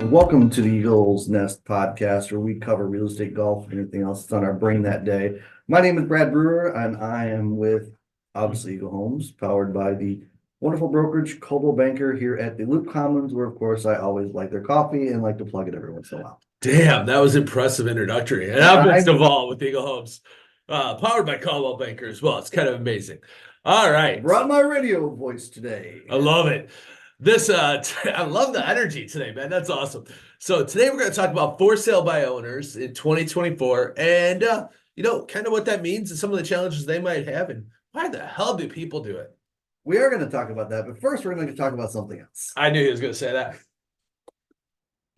Welcome to the Eagles Nest podcast, where we cover real estate, golf, and anything else that's on our brain that day. My name is Brad Brewer, and I am with, obviously, Eagle Homes, powered by the wonderful brokerage Coldwell Banker here at the Loop Commons, where, of course, I always like their coffee and like to plug it every once in a while. Damn, that was impressive introductory. And I'm Vince Devall with Eagle Homes, powered by Coldwell Banker as well. It's kind of amazing. All right. Brought my radio voice today. I love it. I love the energy today, man. That's awesome. So today we're going to talk about for sale by owners in 2024 and, kind of what that means and some of the challenges they might have and why the hell do people do it? We are going to talk about that, but first we're going to talk about something else. I knew he was going to say that.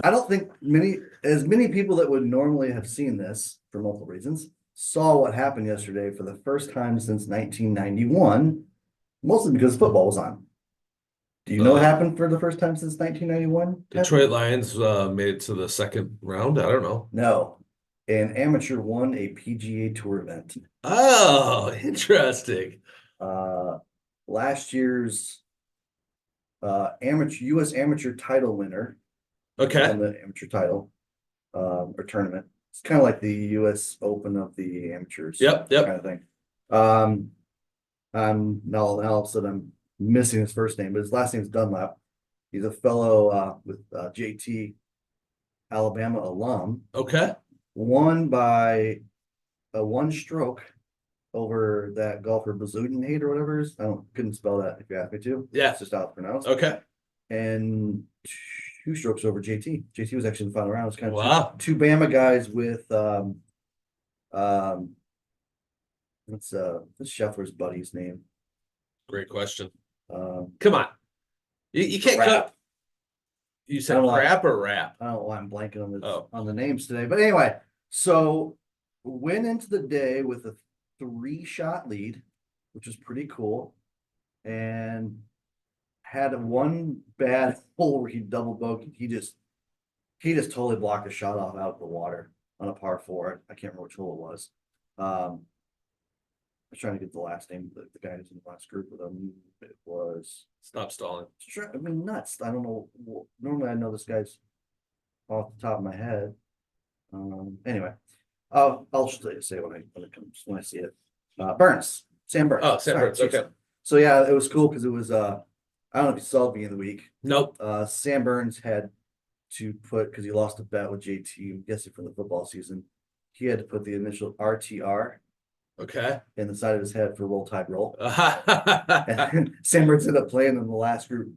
I don't think many people that would normally have seen this for multiple reasons saw what happened yesterday for the first time since 1991, mostly because football was on. Do you know what happened for the first time since 1991? Detroit Lions made it to the second round. I don't know. No. An amateur won a PGA Tour event. Oh, interesting. Last year's U.S. amateur title winner. Okay. On the amateur title or tournament. It's kind of like the U.S. Open of the amateurs. Yep. Kind of thing. Now all of a sudden I'm missing his first name, but his last name is Dunlap. He's a fellow with JT, Alabama alum. Okay. Won by a one stroke over that golfer Bazudenhate or whatever it is. Couldn't spell that if you asked me to. Yeah. It's just how it's pronounced. Okay. And two strokes over JT. JT was actually in the final round. It's kind of wow. two Bama guys with what's Scheffler's buddy's name? Great question. Come on. You can't cut. You said crap or rap? I don't know why I'm blanking on the names today. But anyway, so went into the day with a 3-shot lead, which was pretty cool. And had one bad hole where he double bogeyed. He just totally blocked a shot off out of the water on a par 4. I can't remember which hole it was. I was trying to get the last name of the guy who's in the last group with him. It was Stop Stalling. I mean, nuts. I don't know. Normally I know this guy's off the top of my head. Anyway, I'll just say when I see it. Burns. Sam Burns. Oh, Sam Burns. Okay. So yeah, it was cool because it was I don't know if you saw the beginning of the week. Nope. Sam Burns had to put, because he lost a bet with JT, I'm guessing from the football season, he had to put the initial RTR in the side of his head for roll tide roll. And Sam Burns ended up playing in the last group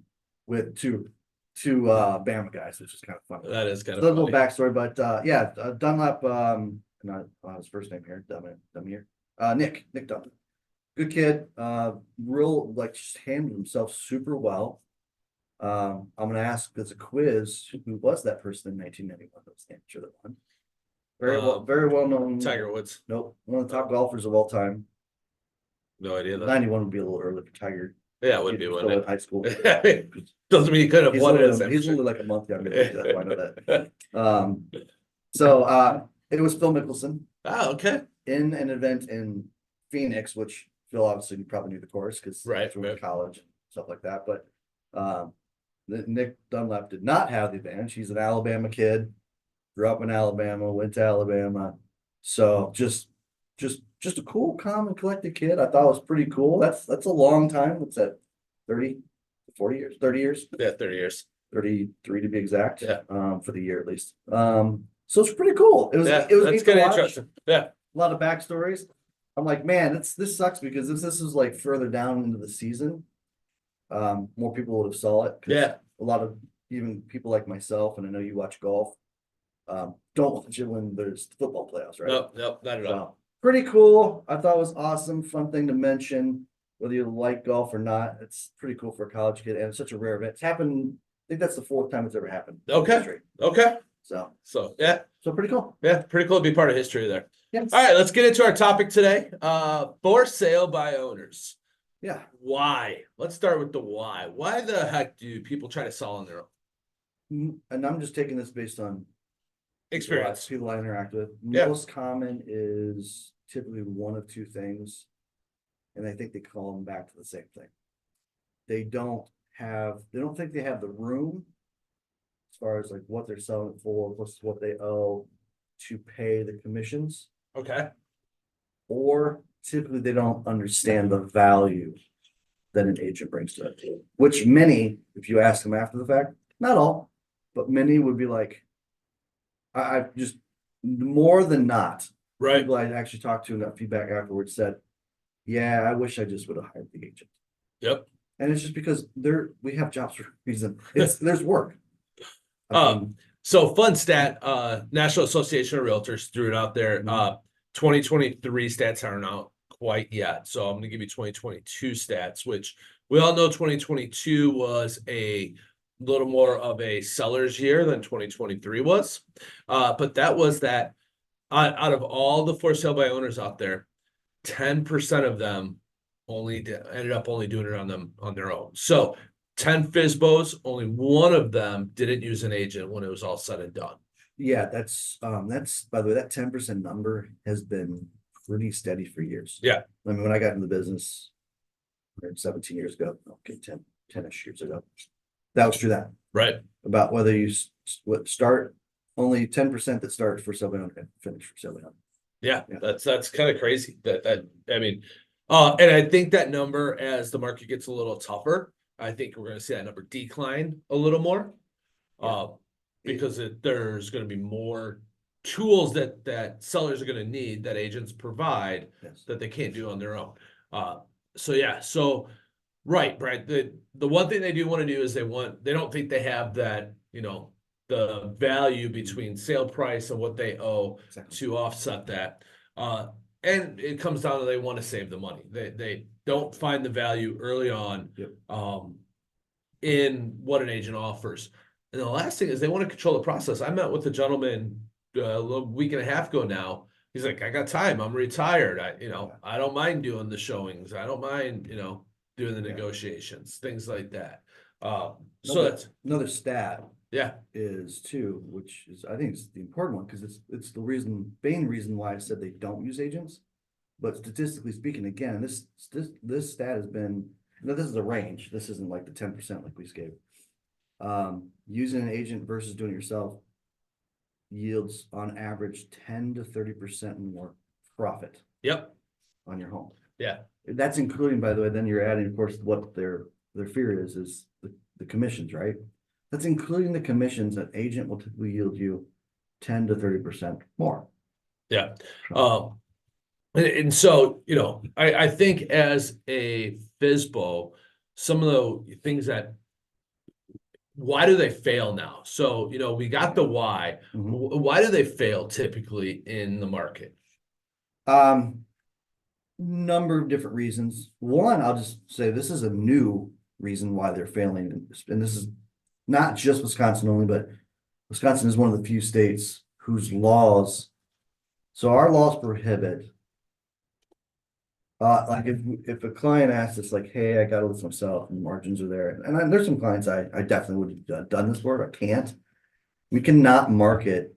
with two Bama guys, which is kind of funny. That is kind of a little backstory, but Dunlap, not his first name here, Nick Dunlap. Good kid, just handled himself super well. I'm gonna ask as a quiz, who was that person in 1991 that was the amateur that won? Very well known. Tiger Woods. Nope, one of the top golfers of all time. No idea. 91 would be a little early for Tiger. Yeah, it would be one. In high school. Doesn't mean he could have won it. He's only like a month younger than me, that's why I know that. So it was Phil Mickelson. Oh, okay. In an event in Phoenix, which Phil obviously probably knew the course because he went to college and stuff like that. But Nick Dunlap did not have the advantage. He's an Alabama kid, grew up in Alabama, went to Alabama. So just a cool, calm, and collected kid. I thought it was pretty cool. That's a long time. What's that? 30, 40 years, 30 years? Yeah, 30 years. 33 to be exact. Yeah. For the year at least. So it's pretty cool. It was that's kind of interesting. Yeah. A lot of backstories. I'm like, man, this sucks because if this was like further down into the season, more people would have saw it. Yeah. A lot of even people like myself, and I know you watch golf, don't watch it when there's football playoffs, right? Nope, not at all. Pretty cool. I thought it was awesome. Fun thing to mention, whether you like golf or not. It's pretty cool for a college kid, and it's such a rare event. It's happened. I think that's the 4th time it's ever happened. Okay. So yeah. So pretty cool. Yeah, pretty cool to be part of history there. Yes. All right, let's get into our topic today. For sale by owners. Yeah. Why? Let's start with the why. Why the heck do people try to sell on their own? And I'm just taking this based on experience. People I interact with. Yeah. Most common is typically one of two things, and I think they call them back to the same thing. They don't think they have the room as far as like what they're selling it for, plus what they owe to pay the commissions, Okay. or typically they don't understand the value that an agent brings to it, which many, if you ask them after the fact, not all, but many would be like, I just more than not, Right. people I actually talked to in that feedback afterwards said, yeah, I wish I just would have hired the agent. Yep. And it's just because we have jobs for a reason. There's work. So fun stat, National Association of Realtors threw it out there. Mhm. 2023 stats aren't out quite yet. So I'm gonna give you 2022 stats, which we all know 2022 was a little more of a seller's year than 2023 was. But that was that out of all the for sale by owners out there, 10% of them ended up only doing it on their own. So 10 FSBOs, only one of them didn't use an agent when it was all said and done. Yeah, that's by the way, that 10% number has been pretty steady for years. Yeah. I mean, when I got into the business 17 years ago, okay, 10-ish years ago, that was true that. Right. About whether you start only 10% that start for sale by owner and finish for sale by owner. Yeah, Yeah. that's kind of crazy. That I mean, and I think that number, as the market gets a little tougher, I think we're going to see that number decline a little more, Yeah. because there's going to be more tools that sellers are going to need that agents provide Yes. that they can't do on their own. So yeah, so right. The one thing they do want to do is they don't think they have that, the value between sale price and what they owe Exactly. to offset that. And it comes down to they want to save the money. They don't find the value early on, Yep. in what an agent offers. And the last thing is they want to control the process. I met with a gentleman a little week and a half ago now. He's like, I got time. I'm retired. I don't mind doing the showings. I don't mind, doing the negotiations, things like that. So that's another stat yeah, is too, which is I think it's the important one because it's the main reason why I said they don't use agents. But statistically speaking, again, this stat has been, this is a range. This isn't like the 10% like we just gave. Using an agent versus doing it yourself yields on average 10 to 30% more profit. Yep. On your home. Yeah. That's including, by the way, then you're adding, of course, what their fear is the commissions, right? That's including the commissions. An agent will typically yield you 10 to 30% more. Yeah. And so, I think as a FSBO, some of the things why do they fail now? So, we got the why. Mhm. Why do they fail typically in the market? Number of different reasons. One, I'll just say this is a new reason why they're failing. And this is not just Wisconsin only, but Wisconsin is one of the few states whose laws, so our laws prohibit, like if a client asks us like, hey, I gotta list myself and margins are there. And there's some clients I definitely would have done this for, I can't. We cannot market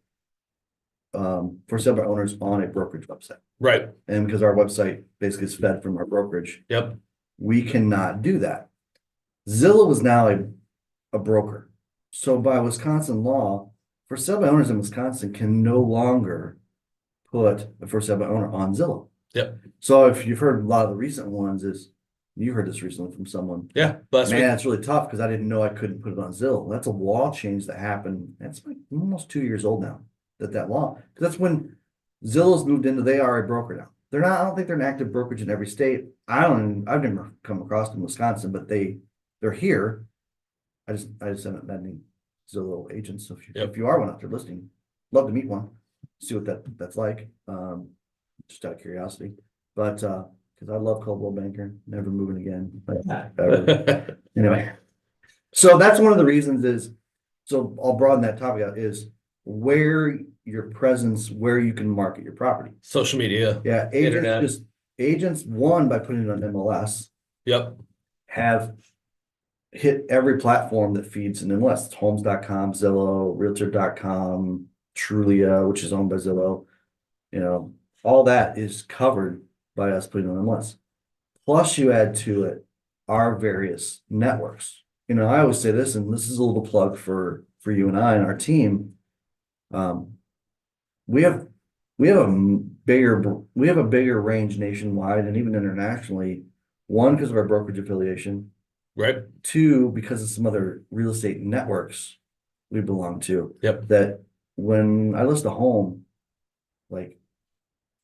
for sale by owners on a brokerage website. Right. And because our website basically is fed from our brokerage. Yep. We cannot do that. Zillow is now a broker. So by Wisconsin law, for sale by owners in Wisconsin can no longer put a for sale by owner on Zillow. Yep. So if you've heard a lot of the recent ones you heard this recently from someone. Yeah. Last week. It's really tough because I didn't know I couldn't put it on Zillow. That's a law change that happened. That's like almost 2 years old now. That law. Because that's when Zillow's moved into, they are a broker now. They're not, I don't think they're an active brokerage in every state. I've never come across them in Wisconsin, but they're here. I just haven't met any Zillow agents. So if you are one out there listening, love to meet one, see what that's like. Just out of curiosity. But because I love Coldwell Banker, never moving again. Ever. Anyway. So that's one of the reasons so I'll broaden that topic out is where your presence, where you can market your property. Social media. Yeah, agents won by putting it on MLS. Yep. Have hit every platform that feeds an MLS. It's homes.com, Zillow, realtor.com, Trulia, which is owned by Zillow. All that is covered by us putting on MLS. Plus you add to it our various networks. I always say this, and this is a little plug for for you and I and our team, we have a bigger range nationwide and even internationally. One, because of our brokerage affiliation. Right. Two, because of some other real estate networks we belong to. Yep. That when I list a home, like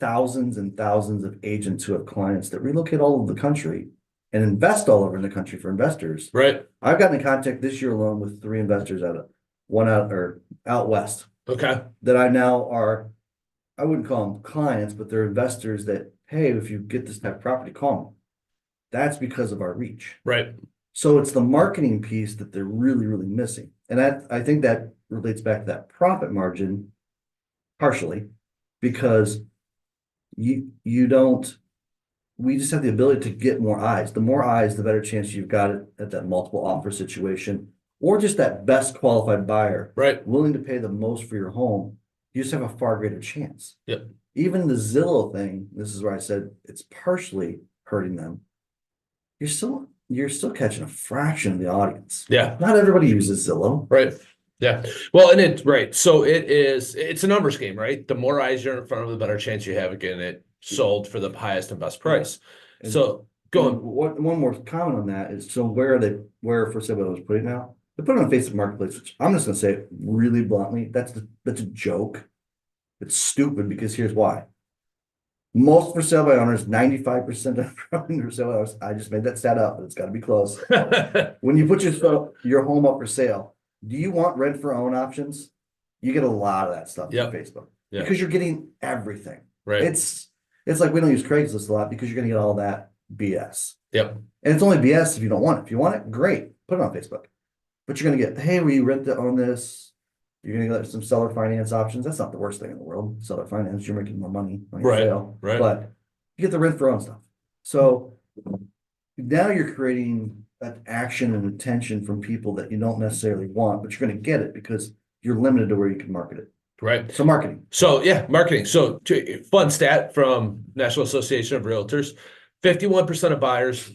thousands and thousands of agents who have clients that relocate all over the country and invest all over in the country for investors. Right. I've gotten in contact this year alone with 3 investors out west. Okay. That I wouldn't call them clients, but they're investors that, hey, if you get this type of property, call me. That's because of our reach. Right. So it's the marketing piece that they're really, really missing. And I think that relates back to that profit margin partially, because we just have the ability to get more eyes. The more eyes, the better chance you've got it at that multiple offer situation, or just that best qualified buyer, right, willing to pay the most for your home. You just have a far greater chance. Yep. Even the Zillow thing, this is where I said it's partially hurting them. You're still catching a fraction of the audience. Yeah. Not everybody uses Zillow. Right. Yeah. Well, and so it's a numbers game, right? The more eyes you're in front of, the better chance you have of getting it sold for the highest and best price. Yeah. So go on. One more comment on that is, so where FSBO was putting now? They put it on Facebook Marketplace, which I'm just gonna say it really bluntly, that's a joke. It's stupid, because here's why. Most for sale by owners, 95% of for sale by owners, I just made that stat up, but it's gotta be close. When you put your home up for sale, do you want rent for own options? You get a lot of that stuff on Facebook. Yep. Because you're getting everything. Right. It's like we don't use Craigslist a lot because you're gonna get all that BS. Yep. And it's only BS if you don't want it. If you want it, great, put it on Facebook. But you're gonna get, hey, will you rent to own this? You're gonna get some seller finance options. That's not the worst thing in the world. Seller finance, you're making more money on your sale. Right. But you get the rent for own stuff. So now you're creating that action and attention from people that you don't necessarily want, but you're gonna get it because you're limited to where you can market it. Right. So marketing. So marketing. So fun stat from National Association of Realtors. 51% of buyers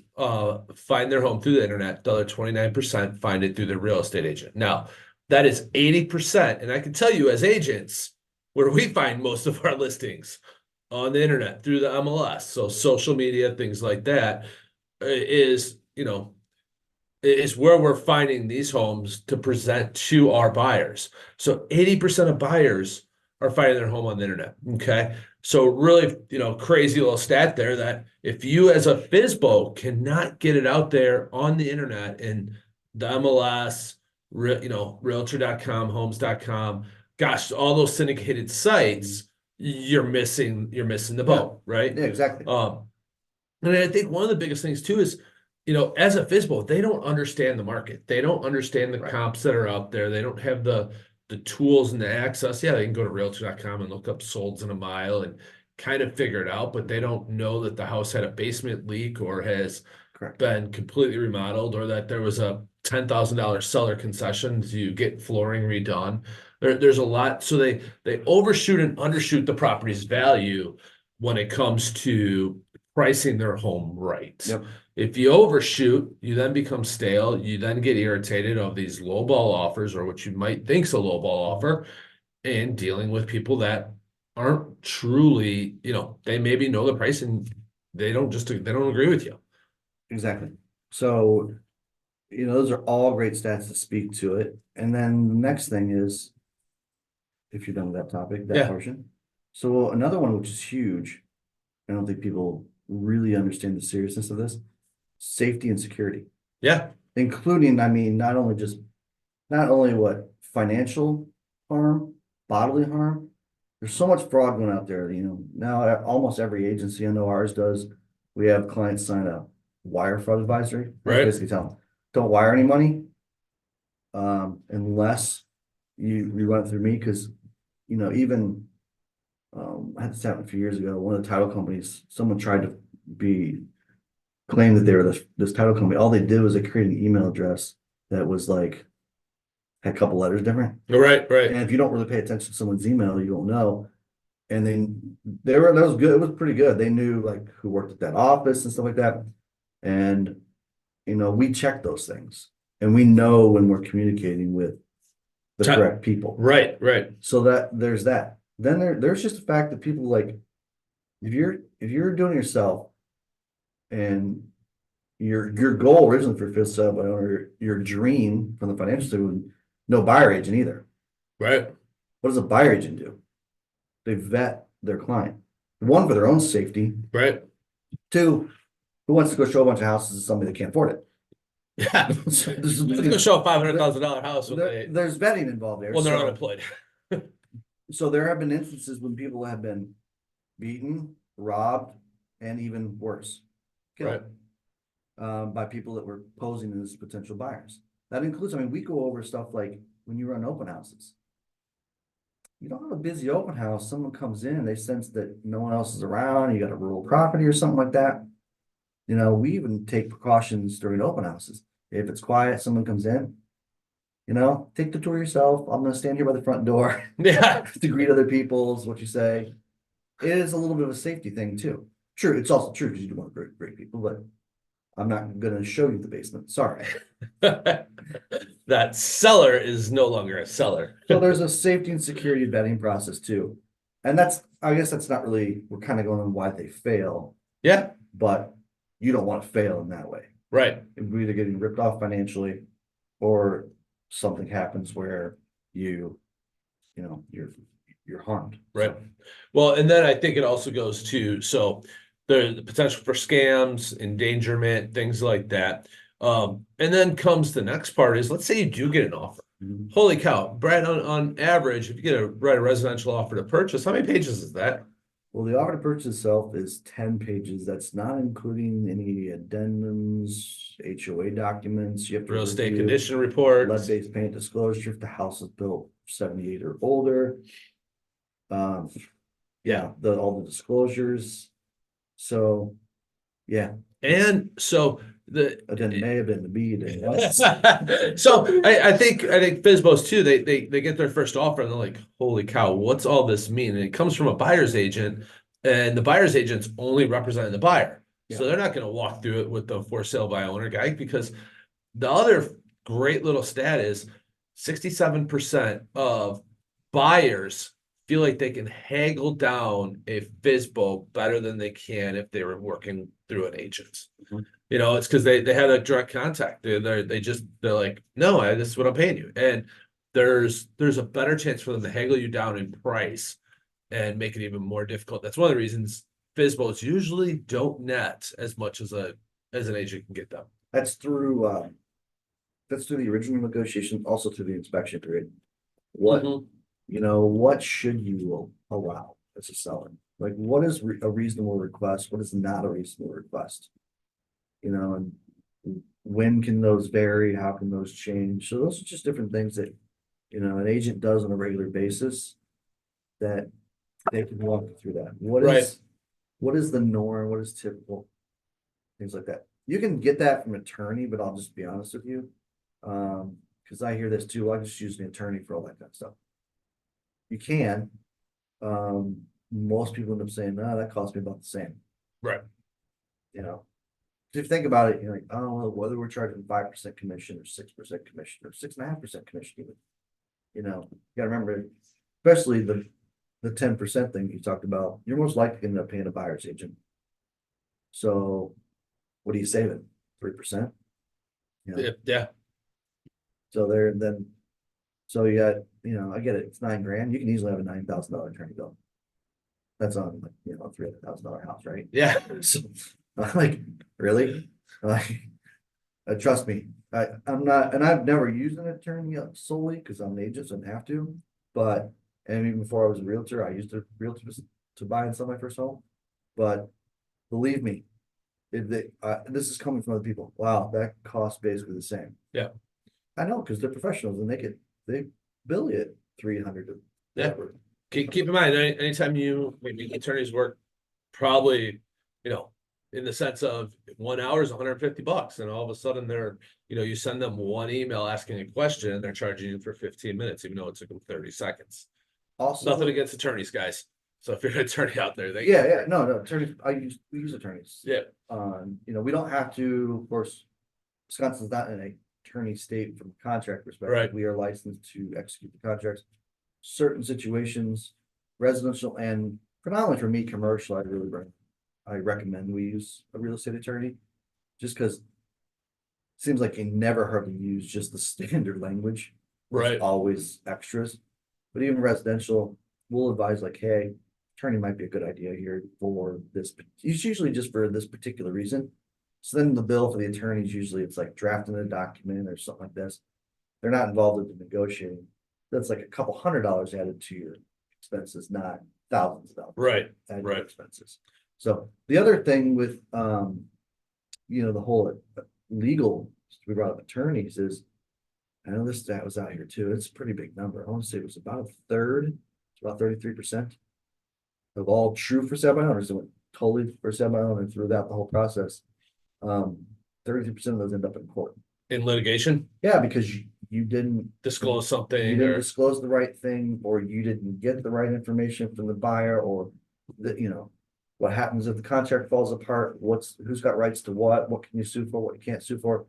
find their home through the internet. The other 29% find it through their real estate agent. Now, that is 80%. And I can tell you, as agents, where we find most of our listings on the internet through the MLS, so social media, things like that, is where we're finding these homes to present to our buyers. So 80% of buyers are finding their home on the internet. Okay. So really, crazy little stat there, that if you as a FSBO cannot get it out there on the internet in the MLS, realtor.com, homes.com, gosh, all those syndicated sites, you're missing the boat, right? Yeah, exactly. And I think one of the biggest things too is, as a FSBO, they don't understand the market. They don't understand the comps that are out there. They don't have the tools and the access. Yeah, they can go to realtor.com and look up solds in a mile and kind of figure it out, but they don't know that the house had a basement leak or has been completely remodeled, or that there was a $10,000 seller concession to get flooring redone. There's a lot. So they overshoot and undershoot the property's value when it comes to pricing their home right. Yep. If you overshoot, you then become stale. You then get irritated of these lowball offers, or what you might think is a lowball offer, and dealing with people that aren't truly, they maybe know the price and they don't agree with you. Exactly. So, those are all great stats to speak to it. And then the next thing is, if you're done with that topic, that portion. So another one, which is huge, I don't think people really understand the seriousness of this: safety and security. Yeah. Including, not only what financial harm, bodily harm. There's so much fraud going out there. Now almost every agency, I know ours does, we have clients sign a wire fraud advisory. Right. Basically tell them, don't wire any money unless you run it through me, because even I had this happen a few years ago. One of the title companies, someone tried to claim that they were this title company. All they did was they created an email address that was like, had a couple letters different. Right. And if you don't really pay attention to someone's email, you don't know. And then that was good. It was pretty good. They knew like who worked at that office and stuff like that. And we check those things, and we know when we're communicating with the correct people. Right. So there's that. Then there's just the fact that people like, if you're doing it yourself and your goal originally for fifth sale by owner, your dream from the financial statement, no buyer agent either. Right. What does a buyer agent do? They vet their client. One, for their own safety. Right. Two, who wants to go show a bunch of houses to somebody that can't afford it? Yeah. Let's go show a $500,000 house when there's vetting involved there. they're unemployed. So there have been instances when people have been beaten, robbed, and even worse, killed by people that were posing as potential buyers. That includes, I mean, we go over stuff like when you run open houses. You don't have a busy open house, someone comes in and they sense that no one else is around, you got a rural property or something like that. You know, we even take precautions during open houses. If it's quiet, someone comes in, you know, take the tour yourself. I'm gonna stand here by the front door. Yeah. To greet other people is what you say. It is a little bit of a safety thing too. True, it's also true because you do want to greet people, but I'm not gonna show you the basement. Sorry. That seller is no longer a seller. So there's a safety and security vetting process too. And I guess that's not really, we're kind of going on why they fail. Yeah. But you don't want to fail in that way. Right. You're either getting ripped off financially or something happens where you're harmed. Right. Well, and then I think it also goes to, so the potential for scams, endangerment, things like that. And then comes the next part is, let's say you do get an offer. Mhm. Holy cow, Brad, on average, if you get a residential offer to purchase, how many pages is that? Well, the offer to purchase itself is 10 pages. That's not including any addendums, HOA documents. You have to Real estate review condition report. lead-based paint disclosure if the house is built 78 or older. Yeah, all the disclosures. So, yeah. And so the Addendum A, addendum B, addendum S. so I think FSBOs too, they get their first offer and they're like, holy cow, what's all this mean? And it comes from a buyer's agent, and the buyer's agent's only representing the buyer. So they're not going to walk through it with the for sale by owner guy, because the other great little stat is 67% of buyers feel like they can haggle down a FSBO better than they can if they were working through an agent. Mhm. You know, it's because they had a direct contact. They're like, no, this is what I'm paying you. And there's a better chance for them to haggle you down in price and make it even more difficult. That's one of the reasons FSBOs usually don't net as much as an agent can get them. That's through the original negotiation, also through the inspection period. What should you allow as a seller? Like, what is a reasonable request? What is not a reasonable request? You know, and when can those vary? How can those change? So those are just different things that, you know, an agent does on a regular basis that they can walk you through that. What is the norm? What is typical? Things like that. You can get that from an attorney, but I'll just be honest with you. Because I hear this too. I just use an attorney for all that kind of stuff. You can. Most people end up saying, no, that cost me about the same. Right. You know, if you think about it, you're like, oh, well, whether we're charging 5% commission or 6% commission or 6.5% commission, even, you know, you gotta remember, especially the 10% thing you talked about, you're most likely gonna end up paying a buyer's agent. So what are you saving? 3%? Yeah. So so you got, you know, I get it, it's $9,000. You can easily have a $9,000 attorney bill. That's on, like, you know, a $300,000 house, right? Yeah. So, like, really? Like, trust me, I'm not, and I've never used an attorney solely because I'm an agent, so I don't have to. But, and even before I was a realtor, I used a realtor to buy and sell my first home. But believe me, this is coming from other people. Wow, that costs basically the same. Yeah. I know, because they're professionals and they bill you at 300. Yeah. Keep in mind, anytime attorneys work, probably, you know, in the sense of 1 hour is $150, and all of a sudden you send them one email asking a question and they're charging you for 15 minutes, even though it took them 30 seconds. Also, nothing against attorneys, guys. So if you're an attorney out there, no, attorneys, we use attorneys. Yeah. You know, we don't have to, of course, Wisconsin's not in a attorney state from a contract perspective. Right. We are licensed to execute the contracts. Certain situations, residential and predominantly for me, commercial, I recommend we use a real estate attorney. Just because it seems like you never hardly use just the standard language. There's Right. always extras. But even residential, we'll advise like, hey, attorney might be a good idea here for this. It's usually just for this particular reason. So then the bill for the attorneys, usually it's like drafting a document or something like this. They're not involved in the negotiating. That's like a couple $100 added to your expenses, not thousands of dollars. Right. Added to Right. your expenses. So the other thing with, the whole legal, we brought up attorneys is, I know this stat was out here too. It's a pretty big number. I want to say it was about a third, it's about 33% of all true for sale by owners that went totally for sale by owner throughout the whole process. 33% of those end up in court. In litigation, Yeah, because you didn't disclose you something didn't or disclose the right thing, or you didn't get the right information from the buyer, or what happens if the contract falls apart, who's got rights to what can you sue for, what you can't sue for.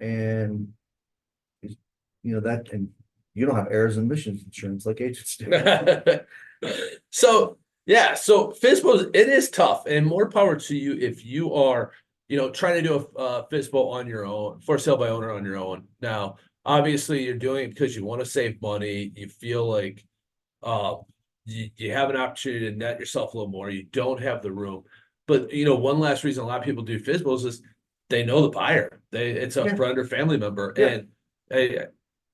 And that, and you don't have errors and omissions insurance like agents do. So yeah, so FSBOs, it is tough, and more power to you if you are, trying to do a FSBO on your own, for sale by owner on your own. Now, obviously, you're doing it because you want to save money. You feel like you have an opportunity to net yourself a little more. You don't have the room, but one last reason a lot of people do FSBOs is they know the buyer. It's a friend or family member, and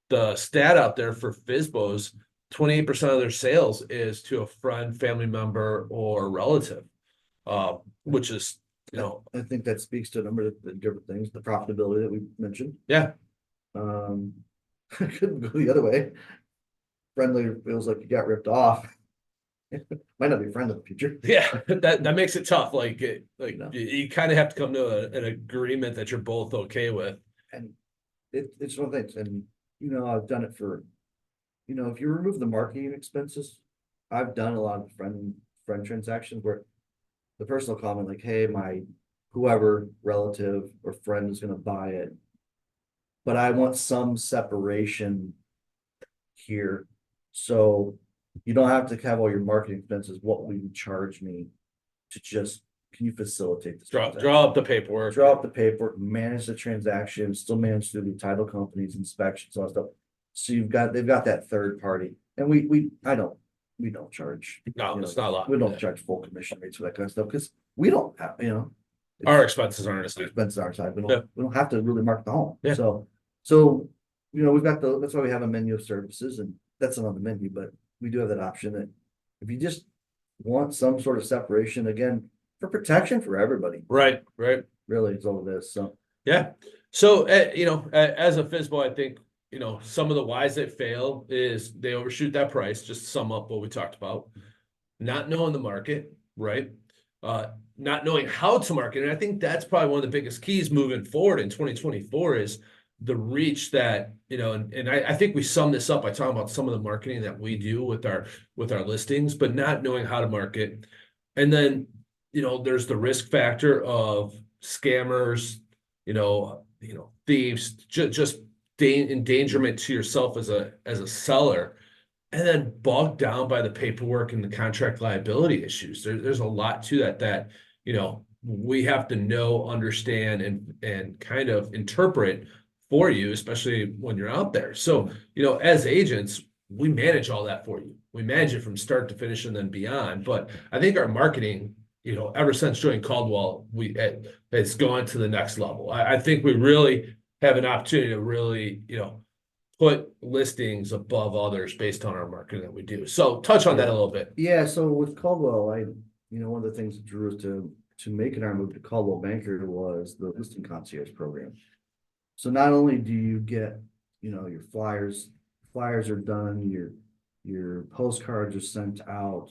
the stat out there for FSBOs, 28% of their sales is to a friend, family member, or relative, which is, I think that speaks to a number of the different things, the profitability that we mentioned. Yeah. Couldn't go the other way. Friendly feels like you got ripped off. Might not be a friend in the future. Yeah, that makes it tough. Like No. you kind of have to come to an agreement that you're both okay with. And it's one of the things, and I've done it for, if you remove the marketing expenses, I've done a lot of friend transactions where the person will comment like, hey, my whoever relative or friend is gonna buy it, but I want some separation here. So you don't have to have all your marketing expenses. What will you charge me to just, can you facilitate this? Draw transaction? up the paperwork. Draw up the paperwork, manage the transaction, still manage through the title companies, inspections, all that stuff. So they've got that third party, and we don't charge. No, it's not a lot. We don't charge full commission rates for that kind of stuff because we don't have, Our expenses aren't as expenses on our side. We Yeah. don't have to really market the home. Yeah. So we've got that's why we have a menu of services, and that's not on the menu, but we do have that option that if you just want some sort of separation, again, for protection for everybody. Right. Really is all it is. So Yeah. So as a FSBO, I think some of the whys that fail is they overshoot that price. Just to sum up what we talked about, not knowing the market, right? Not knowing how to market, and I think that's probably one of the biggest keys moving forward in 2024 is the reach that and I think we sum this up by talking about some of the marketing that we do with our listings, but not knowing how to market. And then there's the risk factor of scammers, thieves, just endangerment to yourself as a seller, and then bogged down by the paperwork and the contract liability issues. There's a lot to that we have to know, understand, and kind of interpret for you, especially when you're out there. So, as agents, we manage all that for you. We manage it from start to finish and then beyond. But I think our marketing, ever since joining Caldwell, it's gone to the next level. I think we really have an opportunity to really, put listings above others based on our marketing that we do. So touch on that a little bit. yeah, so with Caldwell, one of the things that drew us to making our move to Caldwell Banker was the listing concierge program. So not only do you get, your flyers are done, your postcards are sent out,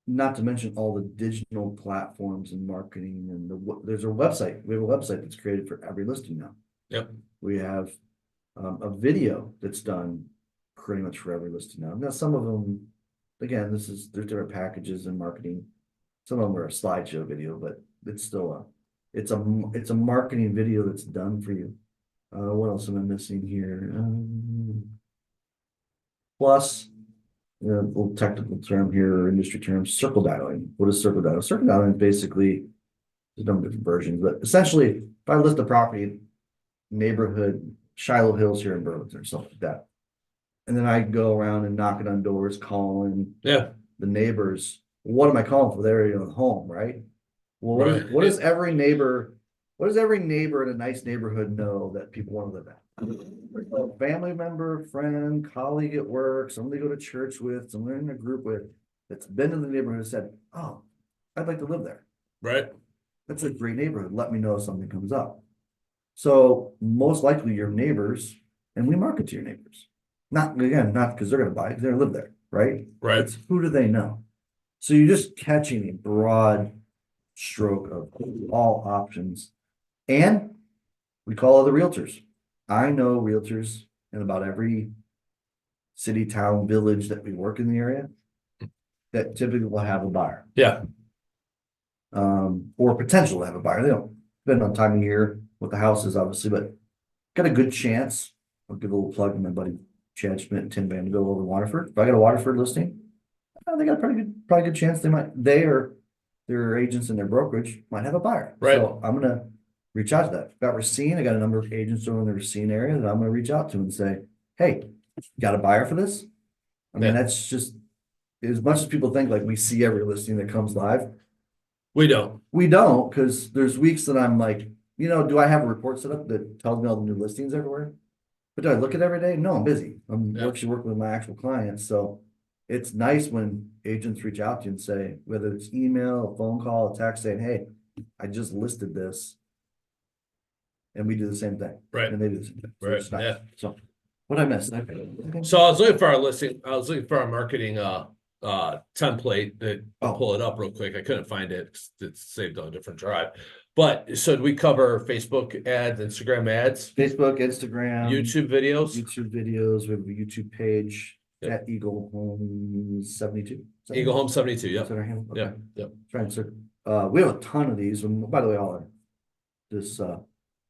not to mention all the digital platforms and marketing, and there's a website. We have a website that's created for every listing now. Yep. We have a video that's done pretty much for every listing now. Now, some of them, again, there's different packages and marketing. Some of them are a slideshow video, but it's still it's a marketing video that's done for you. What else am I missing here? Plus, a little technical term here, or industry term, circle dialing. What is circle dialing? Circle dialing is basically, there's a number of different versions, but essentially, if I list a property, neighborhood, Shiloh Hills here in Burlington or something like that. And then I go around and knocking on doors, calling Yeah. the neighbors. What am I calling for? Their home, right? Well, Right. what does every neighbor in a nice neighborhood know that people want to live at? A family member, friend, colleague at work, somebody to go to church with, someone in a group with, that's been in the neighborhood and said, oh, I'd like to live there. Right. That's a great neighborhood. Let me know if something comes up. So most likely your neighbors, and we market to your neighbors. Not because they're gonna buy it, 'cause they're gonna live there, right? Right. It's who do they know? So you're just catching a broad stroke of all options. And we call other realtors. I know realtors in about every city, town, village that we work in the area that typically will have a buyer. Yeah. Or potential to have a buyer. They don't depend on time of year, what the house is, obviously, but got a good chance. I'll give a little plug to my buddy Chad Schmidt and Tim Van to go over to Waterford. If I got a Waterford listing, they got a probably good chance they or their agents in their brokerage might have a buyer. Right. So I'm gonna reach out to that. Got Racine, I got a number of agents over in the Racine area that I'm gonna reach out to and say, hey, got a buyer for this? I mean, Yeah. that's just as much as people think like we see every listing that comes live. We don't. We don't, because there's weeks that I'm like, do I have a report set up that tells me all the new listings everywhere? But do I look at it every day? No, I'm busy. I'm Yeah. actually working with my actual clients. So it's nice when agents reach out to you and say, whether it's email, a phone call, a text saying, hey, I just listed this. And we do the same thing. Right. And they do the same thing. So Right. it's nice. Yeah. So what I missed? So I was looking for our listing. I was looking for our marketing template that I'll Oh. pull it up real quick. I couldn't find it. It's saved on a different drive. But so do we cover Facebook ads, Instagram ads, Facebook, Instagram, YouTube videos? YouTube videos. We have a YouTube page Yep. at Eagle Home 72. Eagle Home 72. Is Yep. that our handle? Okay. Yep. Yep. Trying to, we have a ton of these. And by the way, this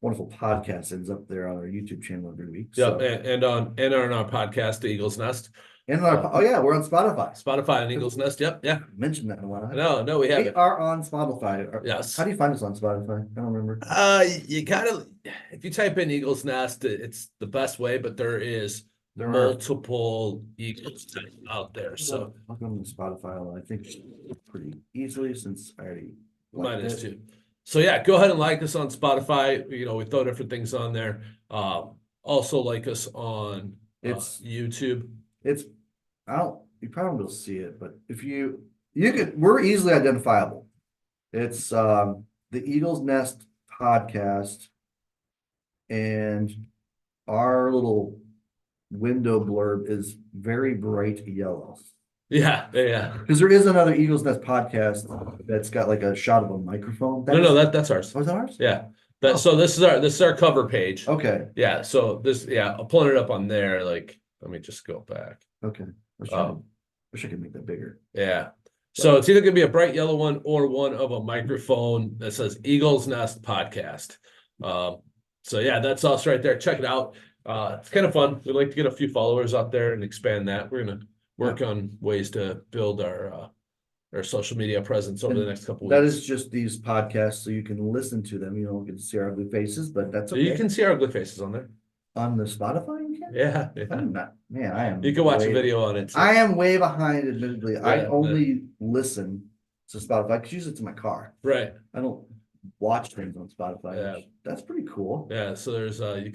wonderful podcast ends up there on our YouTube channel every week. Yep. So. And on our podcast, The Eagle's Nest. And oh yeah, we're on Spotify. Spotify and Eagle's Nest. Yep. Yeah. I mentioned that in a while. No, we We haven't. are on Spotify. Yes. How do you find us on Spotify? I don't remember. You gotta, if you type in Eagle's Nest, it's the best way, but there is There are multiple Eagles out there. So I'll go to Spotify. I think pretty easily since I already mine liked is it. too. So yeah, go ahead and like us on Spotify. We throw different things on there. Also like us on YouTube. You probably will see it, but if we're easily identifiable. It's the Eagle's Nest podcast, and our little window blurb is very bright yellow. Yeah. Because there is another Eagle's Nest podcast that's got like a shot of a microphone. That's ours. Was that ours? Yeah. Oh. So this is our cover page. Okay. Yeah. So I'm pulling it up on there. Like, let me just go back. Okay. Wish I could make that bigger. Yeah. So it's either gonna be a bright yellow one or one of a microphone that says Eagle's Nest Podcast. So yeah, that's us right there. Check it out. It's kind of fun. We'd like to get a few followers out there and expand that. We're gonna work on ways to build our social media presence over the next couple weeks. That is just these podcasts, so you can listen to them. You don't get to see our ugly faces, but that's okay. You can see our ugly faces on there. On the Spotify, you can? Yeah. I'm not, man, I am. You can watch a video on it too. I am way behind, admittedly. I Yeah, only listen to Spotify because usually it's in my car. Right. I don't watch things on Spotify. Yeah. That's pretty cool. Yeah. So there's you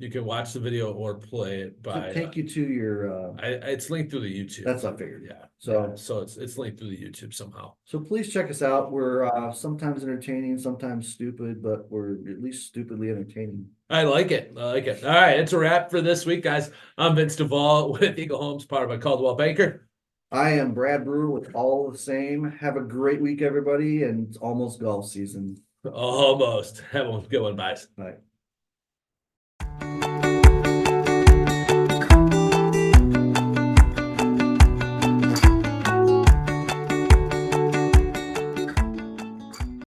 can watch the video or play it Does by it take you to your it's linked through the YouTube. that's what I figured. Yeah. So It's linked through the YouTube somehow. So please check us out. We're sometimes entertaining, sometimes stupid, but we're at least stupidly entertaining. I like it. All right, it's a wrap for this week, guys. I'm Vince Devall with Eagle Homes, powered by Caldwell Banker. I am Brad Brewer with All the Same. Have a great week, everybody, and it's almost golf season. Almost. Have a good one, guys. Bye.